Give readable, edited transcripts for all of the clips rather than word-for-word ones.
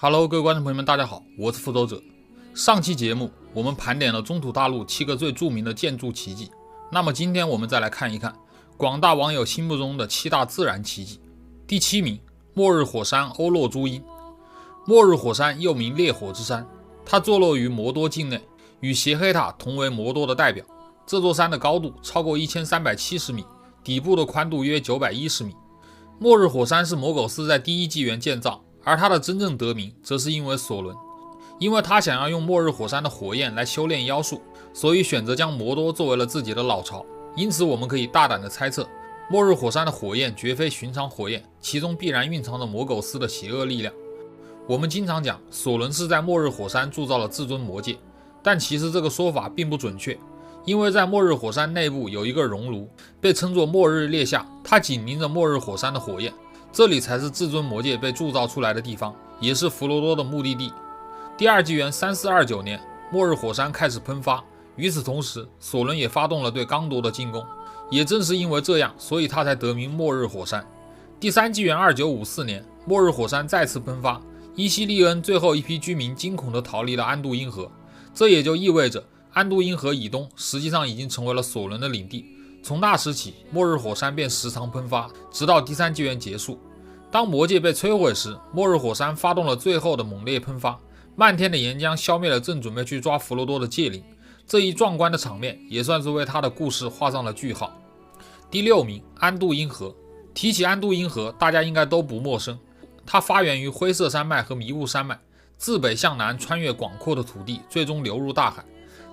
Hello， 各位观众朋友们，大家好，我是复仇者。上期节目我们盘点了中土大陆7个最著名的建筑奇迹，那么今天我们再来看一看广大网友心目中的7大自然奇迹。第7名，末日火山欧洛朱因。末日火山又名烈火之山，它坐落于摩多境内，与斜黑塔同为摩多的代表。这座山的高度超过1370米，底部的宽度约910米。末日火山是摩狗斯在第一纪元建造，而它的真正得名则是因为索伦，因为他想要用末日火山的火焰来修炼妖术，所以选择将摩多作为了自己的老巢。因此我们可以大胆的猜测，末日火山的火焰绝非寻常火焰，其中必然蕴藏着摩狗斯的邪恶力量。我们经常讲索伦是在末日火山铸造了至尊魔戒，但其实这个说法并不准确，因为在末日火山内部有一个熔炉，被称作末日烈下，它紧邻着末日火山的火焰，这里才是至尊魔戒被铸造出来的地方，也是弗罗多的目的地。第二纪元3429年，末日火山开始喷发，与此同时，索伦也发动了对刚铎的进攻，也正是因为这样，所以他才得名末日火山。第三纪元2954年，末日火山再次喷发，伊西利恩最后一批居民惊恐地逃离了安杜因河，这也就意味着安杜因河以东实际上已经成为了索伦的领地。从那时起，末日火山便时常喷发，直到第三纪元结束。当魔戒被摧毁时，末日火山发动了最后的猛烈喷发，漫天的岩浆消灭了正准备去抓弗罗多的戒灵。这一壮观的场面也算是为他的故事画上了句号。第6名，安杜因河。提起安杜因河，大家应该都不陌生，它发源于灰色山脉和迷雾山脉，自北向南穿越广阔的土地，最终流入大海。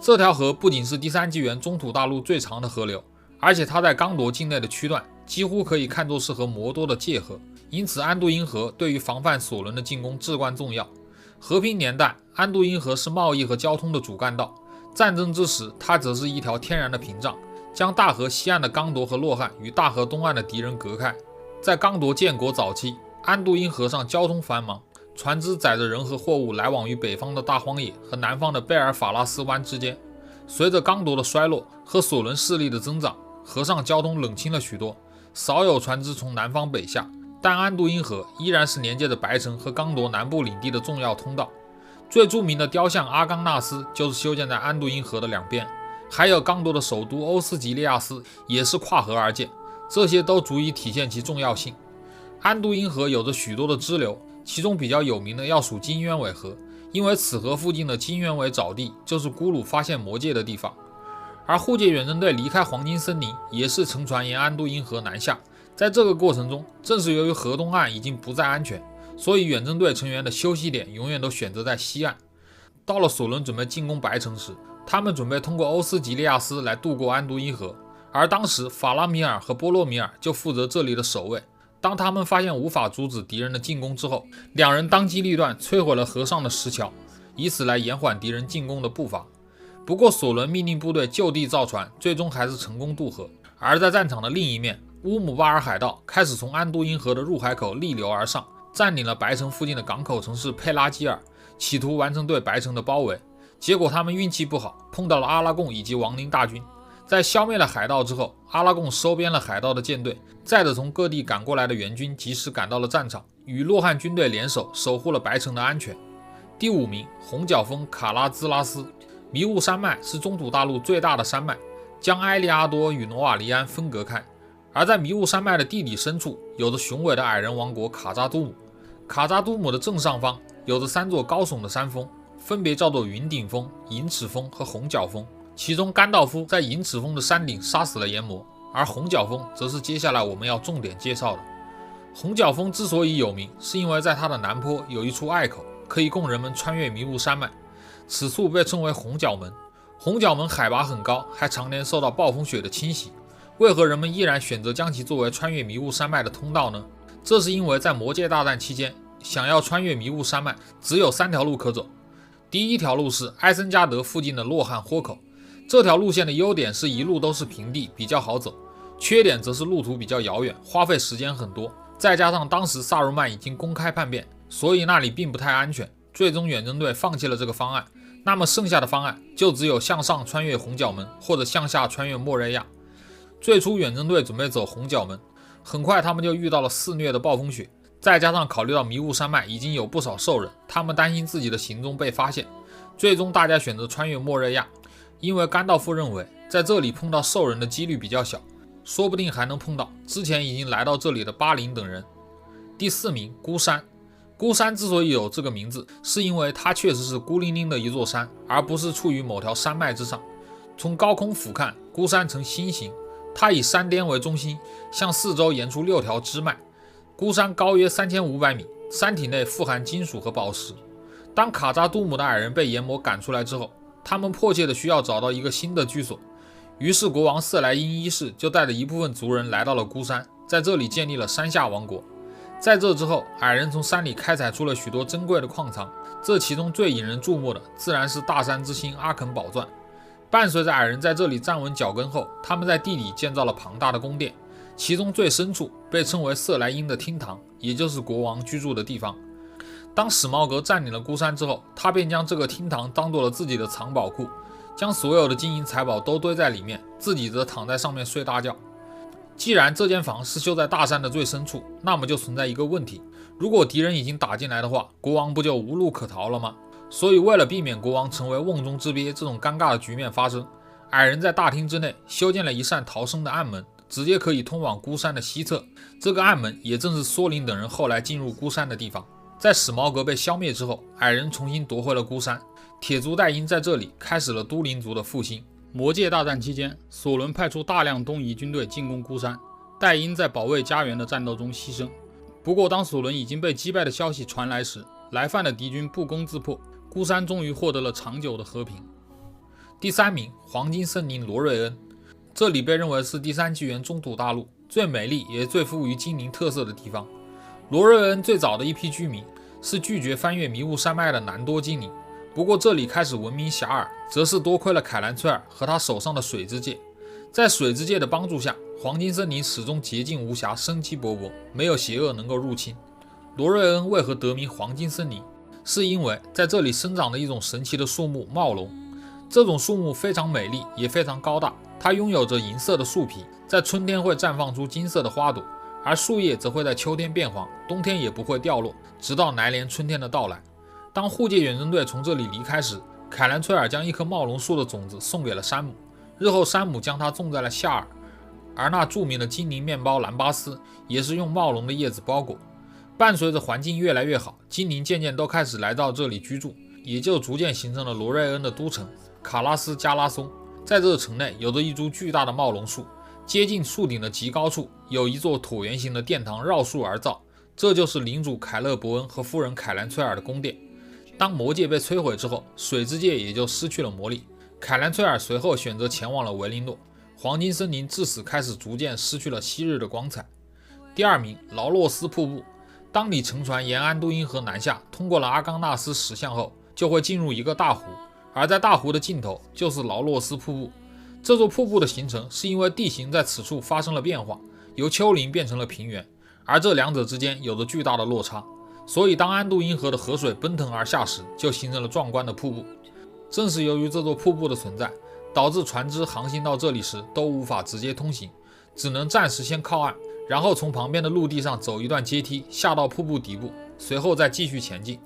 这条河不仅是第三纪元中土大陆最长的河流，而且它在刚铎境内的区段几乎可以看作是和摩多的界河，因此安杜因河对于防范索伦的进攻至关重要。和平年代，安杜因河是贸易和交通的主干道，战争之时，它则是一条天然的屏障，将大河西岸的刚铎和洛汗与大河东岸的敌人隔开。在刚铎建国早期，安杜因河上交通繁忙，船只载着人和货物来往于北方的大荒野和南方的贝尔法拉斯湾之间。随着刚铎的衰落和索伦势力的增长，河上交通冷清了许多，少有船只从南方北下，但安杜因河依然是连接着白城和刚铎南部领地的重要通道。最著名的雕像阿冈纳斯就是修建在安杜因河的两边，还有刚铎的首都欧斯吉利亚斯也是跨河而建，这些都足以体现其重要性。安杜因河有着许多的支流，其中比较有名的要数金鸢尾河，因为此河附近的金鸢尾沼地就是咕噜发现魔戒的地方。而护戒远征队离开黄金森林也是乘船沿安杜因河南下，在这个过程中，正是由于河东岸已经不再安全，所以远征队成员的休息点永远都选择在西岸。到了索伦准备进攻白城时，他们准备通过欧斯吉利亚斯来渡过安杜因河，而当时法拉米尔和波洛米尔就负责这里的守卫。当他们发现无法阻止敌人的进攻之后，两人当机立断摧毁了河上的石桥，以此来延缓敌人进攻的步伐。不过索伦命令部队就地造船，最终还是成功渡河。而在战场的另一面，乌姆巴尔海盗开始从安杜因河的入海口逆流而上，占领了白城附近的港口城市佩拉基尔，企图完成对白城的包围。结果他们运气不好，碰到了阿拉贡以及亡灵大军。在消灭了海盗之后，阿拉贡收编了海盗的舰队，载着从各地赶过来的援军及时赶到了战场，与洛汗军队联手守护了白城的安全。第5名，红角峰卡拉兹拉斯。迷雾山脉是中土大陆最大的山脉，将埃利阿多与努瓦黎安分隔开。而在迷雾山脉的地底深处，有着雄伟的矮人王国卡扎都姆。卡扎都姆的正上方有着3座高耸的山峰，分别叫做云顶峰、银齿峰和红角峰。其中甘道夫在银齿峰的山顶杀死了炎魔，而红角峰则是接下来我们要重点介绍的。红角峰之所以有名，是因为在它的南坡有一处隘口，可以供人们穿越迷雾山脉，此处被称为红角门。红角门海拔很高，还常年受到暴风雪的侵袭，为何人们依然选择将其作为穿越迷雾山脉的通道呢？这是因为在魔戒大战期间，想要穿越迷雾山脉只有3条路可走。第一条路是埃森加德附近的洛汗豁口，这条路线的优点是一路都是平地，比较好走，缺点则是路途比较遥远，花费时间很多，再加上当时萨鲁曼已经公开叛变，所以那里并不太安全，最终远征队放弃了这个方案。那么剩下的方案就只有向上穿越红角门，或者向下穿越莫瑞亚。最初远征队准备走红角门，很快他们就遇到了肆虐的暴风雪，再加上考虑到迷雾山脉已经有不少兽人，他们担心自己的行踪被发现，最终大家选择穿越莫瑞亚，因为甘道夫认为在这里碰到兽人的几率比较小，说不定还能碰到之前已经来到这里的巴林等人。第4名，孤山。孤山之所以有这个名字，是因为它确实是孤零零的一座山，而不是处于某条山脉之上。从高空俯瞰，孤山呈心形，它以山巅为中心，向四周延出6条支脉。孤山高约3500米，山体内富含金属和宝石。当卡扎杜姆的矮人被炎魔赶出来之后，他们迫切的需要找到一个新的居所，于是国王瑟莱因一世就带着一部分族人来到了孤山，在这里建立了山下王国。在这之后，矮人从山里开采出了许多珍贵的矿藏，这其中最引人注目的自然是大山之星阿肯宝钻。伴随着矮人在这里站稳脚跟后，他们在地里建造了庞大的宫殿，其中最深处被称为瑟莱因的厅堂，也就是国王居住的地方。当史矛革占领了孤山之后，他便将这个厅堂当做了自己的藏宝库，将所有的金银财宝都堆在里面，自己则躺在上面睡大觉。既然这间房是修在大山的最深处，那么就存在一个问题，如果敌人已经打进来的话，国王不就无路可逃了吗？所以为了避免国王成为瓮中之鳖这种尴尬的局面发生，矮人在大厅之内修建了一扇逃生的暗门，直接可以通往孤山的西侧。这个暗门也正是梭林等人后来进入孤山的地方。在史矛革被消灭之后，矮人重新夺回了孤山，铁足戴因在这里开始了都灵族的复兴。魔界大战期间，索伦派出大量东夷军队进攻孤山，戴因在保卫家园的战斗中牺牲。不过当索伦已经被击败的消息传来时，来犯的敌军不攻自破，孤山终于获得了长久的和平。第3名，黄金森林罗瑞恩。这里被认为是第3纪元中土大陆最美丽也最富于精灵特色的地方。罗瑞恩最早的一批居民是拒绝翻越迷雾山脉的南多精灵，不过这里开始闻名遐迩，则是多亏了凯兰崔尔和他手上的水之戒。在水之戒的帮助下，黄金森林始终洁净无瑕，生机勃勃，没有邪恶能够入侵。罗瑞恩为何得名黄金森林？是因为在这里生长的一种神奇的树木茂龙。这种树木非常美丽，也非常高大，它拥有着银色的树皮，在春天会绽放出金色的花朵，而树叶则会在秋天变黄，冬天也不会掉落，直到来年春天的到来。当护戒远征队从这里离开时，凯兰崔尔将一棵茂龙树的种子送给了山姆，日后山姆将它种在了夏尔，而那著名的精灵面包兰巴斯也是用茂龙的叶子包裹。伴随着环境越来越好，精灵渐渐都开始来到这里居住，也就逐渐形成了罗瑞恩的都城卡拉斯加拉松。在这个城内有着一株巨大的茂龙树，接近树顶的极高处有一座椭圆形的殿堂绕树而造，这就是领主凯勒伯恩和夫人凯兰崔尔的宫殿。当魔戒被摧毁之后，水之戒也就失去了魔力，凯兰崔尔随后选择前往了维林诺，黄金森林自此开始逐渐失去了昔日的光彩。第2名，劳洛斯瀑布。当你乘船沿安都因河南下，通过了阿冈纳斯石像后，就会进入一个大湖，而在大湖的尽头就是劳洛斯瀑布。这座瀑布的形成是因为地形在此处发生了变化，由丘陵变成了平原，而这两者之间有着巨大的落差，所以当安都因河的河水奔腾而下时，就形成了壮观的瀑布。正是由于这座瀑布的存在，导致船只航行到这里时都无法直接通行，只能暂时先靠岸，然后从旁边的陆地上走一段阶梯下到瀑布底部，随后再继续前进。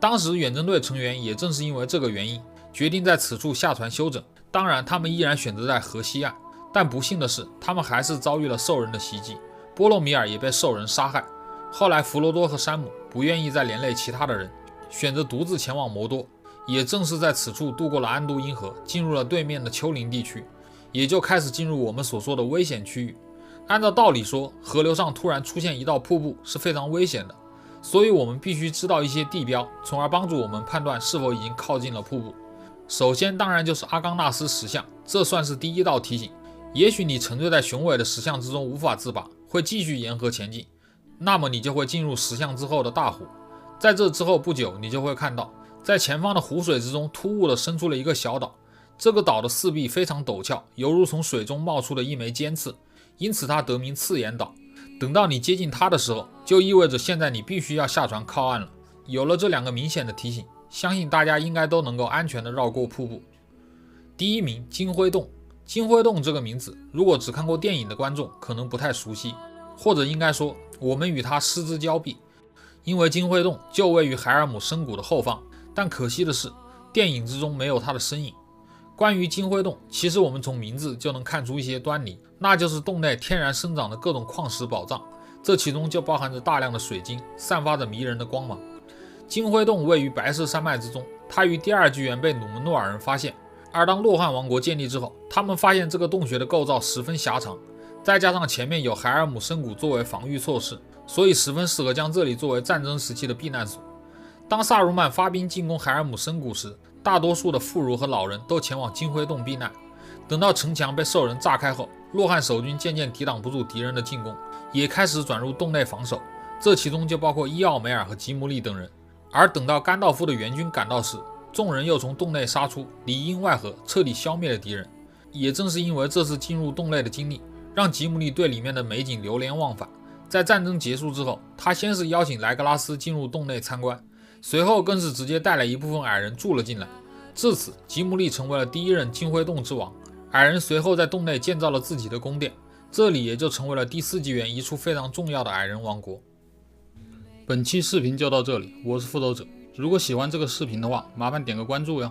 当时远征队成员也正是因为这个原因，决定在此处下船休整。当然他们依然选择在河西岸，但不幸的是他们还是遭遇了兽人的袭击，波洛米尔也被兽人杀害。后来弗罗多和山姆不愿意再连累其他的人，选择独自前往摩多，也正是在此处渡过了安都因河，进入了对面的丘陵地区，也就开始进入我们所说的危险区域。按照道理说，河流上突然出现一道瀑布是非常危险的，所以我们必须知道一些地标，从而帮助我们判断是否已经靠近了瀑布。首先当然就是阿冈纳斯石像，这算是第一道提醒。也许你沉醉在雄伟的石像之中无法自拔，会继续沿河前进，那么你就会进入石像之后的大湖。在这之后不久，你就会看到在前方的湖水之中突兀地伸出了一个小岛，这个岛的四壁非常陡峭，犹如从水中冒出的一枚尖刺，因此它得名刺眼岛。等到你接近它的时候，就意味着现在你必须要下船靠岸了。有了这两个明显的提醒，相信大家应该都能够安全地绕过瀑布。第1名，金灰洞。金灰洞这个名字，如果只看过电影的观众可能不太熟悉。或者应该说，我们与它失之交臂。因为金辉洞就位于海尔姆深谷的后方，但可惜的是，电影之中没有它的身影。关于金辉洞，其实我们从名字就能看出一些端倪，那就是洞内天然生长的各种矿石宝藏，这其中就包含着大量的水晶，散发着迷人的光芒。金辉洞位于白色山脉之中，它于第二纪元被努门诺尔人发现，而当洛汗王国建立之后，他们发现这个洞穴的构造十分狭长，再加上前面有海尔姆深谷作为防御措施，所以十分适合将这里作为战争时期的避难所。当萨鲁曼发兵进攻海尔姆深谷时，大多数的妇孺和老人都前往金辉洞避难。等到城墙被兽人炸开后，洛汗守军渐渐抵挡不住敌人的进攻，也开始转入洞内防守，这其中就包括伊奥梅尔和吉姆利等人。而等到甘道夫的援军赶到时，众人又从洞内杀出，里应外合，彻底消灭了敌人。也正是因为这次进入洞内的经历，让吉姆利对里面的美景流连忘返。在战争结束之后，他先是邀请莱格拉斯进入洞内参观，随后更是直接带了一部分矮人住了进来。至此，吉姆利成为了第一任金辉洞之王。矮人随后在洞内建造了自己的宫殿，这里也就成为了第4纪元一处非常重要的矮人王国。本期视频就到这里，我是复仇者。如果喜欢这个视频的话，麻烦点个关注哟。